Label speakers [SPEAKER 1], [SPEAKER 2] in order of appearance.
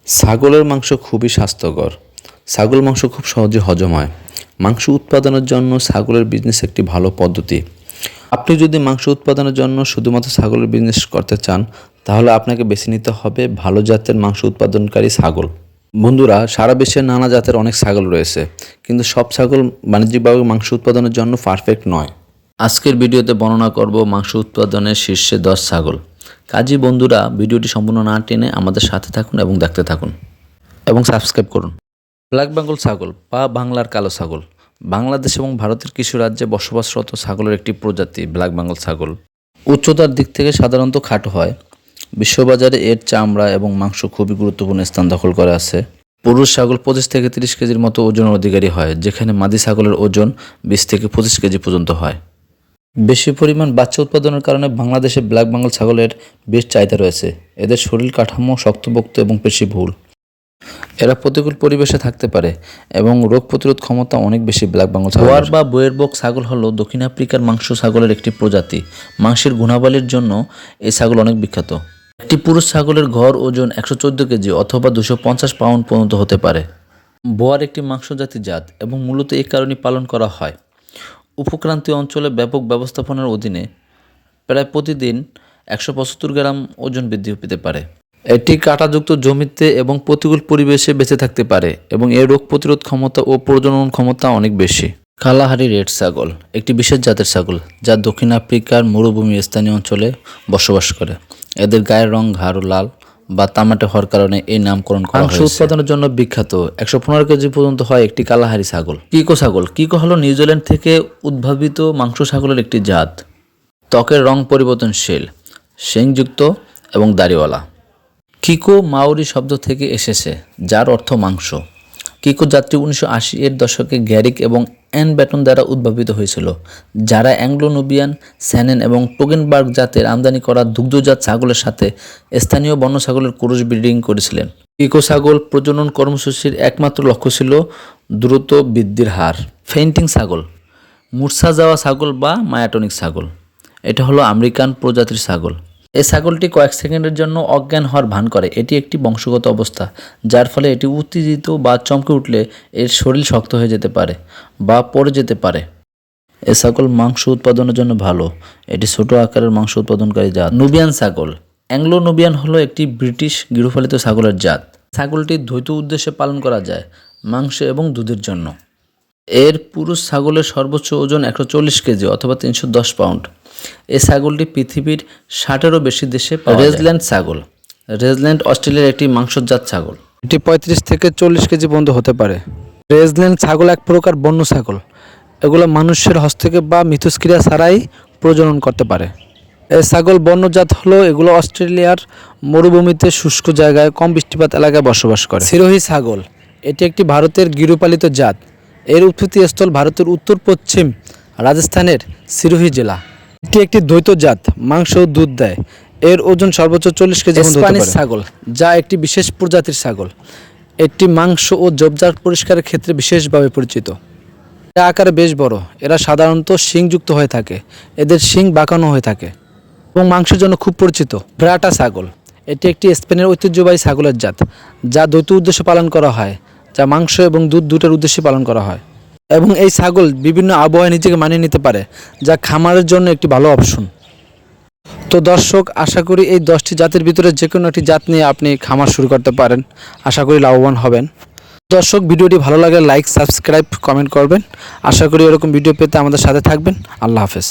[SPEAKER 1] ছাগলের মাংস খুবই স্বাস্থ্যকর। ছাগল মাংস খুব সহজে হজম হয়। মাংস উৎপাদনের জন্য ছাগলের বিজনেস একটি ভালো পদ্ধতি। আপনি যদি মাংস উৎপাদনের জন্য শুধুমাত্র ছাগলের বিজনেস করতে চান, তাহলে আপনাকে বেছে নিতে হবে ভালো জাতের মাংস উৎপাদনকারী ছাগল। বন্ধুরা, সারা বিশ্বে নানা জাতের অনেক ছাগল রয়েছে, কিন্তু সব ছাগল বাণিজ্যিকভাবে মাংস উৎপাদনের জন্য পারফেক্ট নয়। আজকের ভিডিওতে বর্ণনা করব মাংস উৎপাদনের শীর্ষে 10 ছাগল। কাজী বন্ধুরা, ভিডিওটি সম্পূর্ণ না টেনে আমাদের সাথে থাকুন এবং দেখতে থাকুন এবং সাবস্ক্রাইব করুন। ব্ল্যাক বেঙ্গল ছাগল বা বাংলার কালো ছাগল বাংলাদেশ এবং ভারতের কিছু রাজ্যে বসবাসরত ছাগলের একটি প্রজাতি। ব্ল্যাক বেঙ্গল ছাগল উচ্চতার দিক থেকে সাধারণত খাটো হয়। বিশ্ববাজারে এর চামড়া এবং মাংস খুবই গুরুত্বপূর্ণ স্থান দখল করে আছে। পুরুষ ছাগল 25 থেকে 30 কেজির মতো ওজনের অধিকারী হয়, যেখানে মাদি ছাগলের ওজন 20 থেকে 25 কেজি পর্যন্ত হয়। বেশি পরিমাণ বাচ্চা উৎপাদনের কারণে বাংলাদেশে ব্ল্যাক বেঙ্গল ছাগলের বেশ চাহিদা রয়েছে। এদের শরীর কাঠামো শক্তপোক্ত এবং পেশিবহুল। এরা প্রতিকূল পরিবেশে থাকতে পারে এবং রোগ প্রতিরোধ ক্ষমতা অনেক বেশি। ব্ল্যাক বেঙ্গল ছাগল বা বয়েরবক ছাগল হলো দক্ষিণ আফ্রিকার মাংস ছাগলের একটি প্রজাতি। মাংসের গুণাবলীর জন্য এই ছাগল অনেক বিখ্যাত। একটি পুরুষ ছাগলের গড় ওজন 114 কেজি অথবা 250 পাউন্ড পর্যন্ত হতে পারে। বোয়ার একটি মাংসজাতি জাত এবং মূলত এই কারণেই পালন করা হয়। উপক্রান্তীয় অঞ্চলে ব্যাপক ব্যবস্থাপনার অধীনে প্রায় প্রতিদিন 175 গ্রাম ওজন বৃদ্ধি পেতে পারে। এটি কাঁটাযুক্ত জমিতে এবং প্রতিকূল পরিবেশে বেঁচে থাকতে পারে এবং এর রোগ প্রতিরোধ ক্ষমতা ও প্রজনন ক্ষমতা অনেক বেশি। কালাহারি রেড ছাগল একটি বিশেষ জাতের ছাগল যা দক্ষিণ আফ্রিকার মরুভূমি স্থানীয় অঞ্চলে বসবাস করে। এদের গায়ের রং গাঢ় লাল বা তামাটে হওয়ার কারণে এই নামকরণ করা হয়েছে। মাংস উৎপাদনের জন্য বিখ্যাত। 115 কেজি পর্যন্ত হয় একটি কালাহারি ছাগল। কিকো ছাগল হলো নিউজিল্যান্ড থেকে উদ্ভাবিত মাংস ছাগলের একটি জাত। ত্বকের রং পরিবর্তনশীল, শিংযুক্ত এবং দাড়িওয়ালা। কিকো মাওরি শব্দ থেকে এসেছে, যার অর্থ মাংস। কিকো জাতটি 1980 এর দশকে গ্যারিক এবং অ্যান ব্যাটন দ্বারা উদ্ভাবিত হয়েছিল, যারা অ্যাংলো নুবিয়ান, স্যানেন এবং টোগেনবার্গ জাতের আমদানি করা দুগ্ধজাত ছাগলের সাথে স্থানীয় বন্য ছাগলের ক্রস ব্রিডিং করেছিলেন। কিকো ছাগল প্রজনন কর্মসূচির একমাত্র লক্ষ্য ছিল দ্রুত বৃদ্ধির হার। ফেইন্টিং ছাগল, মূর্ছা যাওয়া ছাগল বা মায়াটনিক ছাগল। এটা হলো আমেরিকান প্রজাতির ছাগল। এই ছাগলটি কয়েক সেকেন্ডের জন্য অজ্ঞান হওয়ার ভান করে। এটি একটি বংশগত অবস্থা, যার ফলে এটি উত্তেজিত বা চমকে উঠলে এর শরীর শক্ত হয়ে যেতে পারে বা পড়ে যেতে পারে। এই ছাগল মাংস উৎপাদনের জন্য ভালো। এটি ছোট আকারের মাংস উৎপাদনকারী জাত। নুবিয়ান ছাগল, অ্যাংলো নুবিয়ান হলো একটি ব্রিটিশ গৃহপালিত ছাগলের জাত। ছাগলটি দ্বৈত উদ্দেশ্যে পালন করা যায়, মাংস এবং দুধের জন্য। এর পুরুষ ছাগলের সর্বোচ্চ ওজন 140 কেজি অথবা 310 পাউন্ড। এই ছাগলটি পৃথিবীর 60-এরও বেশি দেশে পাওয়া যায়। রেজল্যান্ড ছাগল, রেজল্যান্ড অস্ট্রেলিয়ার একটি মাংসজাত ছাগল। এটি 35 থেকে 40 কেজি পর্যন্ত হতে পারে। রেজল্যান্ড ছাগল এক প্রকার বন্য ছাগল। এগুলো মানুষের হস্তক্ষেপ বা মিথস্ক্রিয়া ছাড়াই প্রজনন করতে পারে। এই ছাগল বন্যজাত হলো এগুলো অস্ট্রেলিয়ার মরুভূমিতে শুষ্ক জায়গায় কম বৃষ্টিপাত এলাকায় বসবাস করে। সিরোহি ছাগল, এটি একটি ভারতের গৃহপালিত জাত। এর উৎপত্তি স্থল ভারতের উত্তর পশ্চিম রাজস্থানের সিরোহি জেলা। এটি একটি দ্বৈত জাত, মাংস ও দুধ দেয়। এর ওজন সর্বোচ্চ 40 কেজি পর্যন্ত হতে পারে। স্প্যানিশ ছাগল, যা একটি বিশেষ প্রজাতির ছাগল। এটি মাংস ও জবজাট পরিষ্কারের ক্ষেত্রে বিশেষভাবে পরিচিত। এরা আকারে বেশ বড়। এরা সাধারণত শিংযুক্ত হয়ে থাকে। এদের শিং বাঁকানো হয়ে থাকে এবং মাংসের জন্য খুব পরিচিত। ব্রাটা ছাগল, এটি একটি স্পেনের ঐতিহ্যবাহী ছাগলের জাত, যা দ্বৈত উদ্দেশ্যে পালন করা হয়, যা মাংস এবং দুধ দুটোর উদ্দেশ্যে পালন করা হয়। এবং এই ছাগল বিভিন্ন আবহাওয়ায় নিজেকে মানিয়ে নিতে পারে, যা খামারের জন্য একটি ভালো অপশন। তো দর্শক, আশা করি এই 10টি জাতের ভিতরে যে কোনো একটি জাত নিয়ে আপনি খামার শুরু করতে পারেন। আশা করি লাভবান হবেন। দর্শক, ভিডিওটি ভালো লাগলে লাইক, সাবস্ক্রাইব, কমেন্ট করবেন। আশা করি এরকম ভিডিও পেতে আমাদের সাথে থাকবেন। আল্লাহ হাফেজ।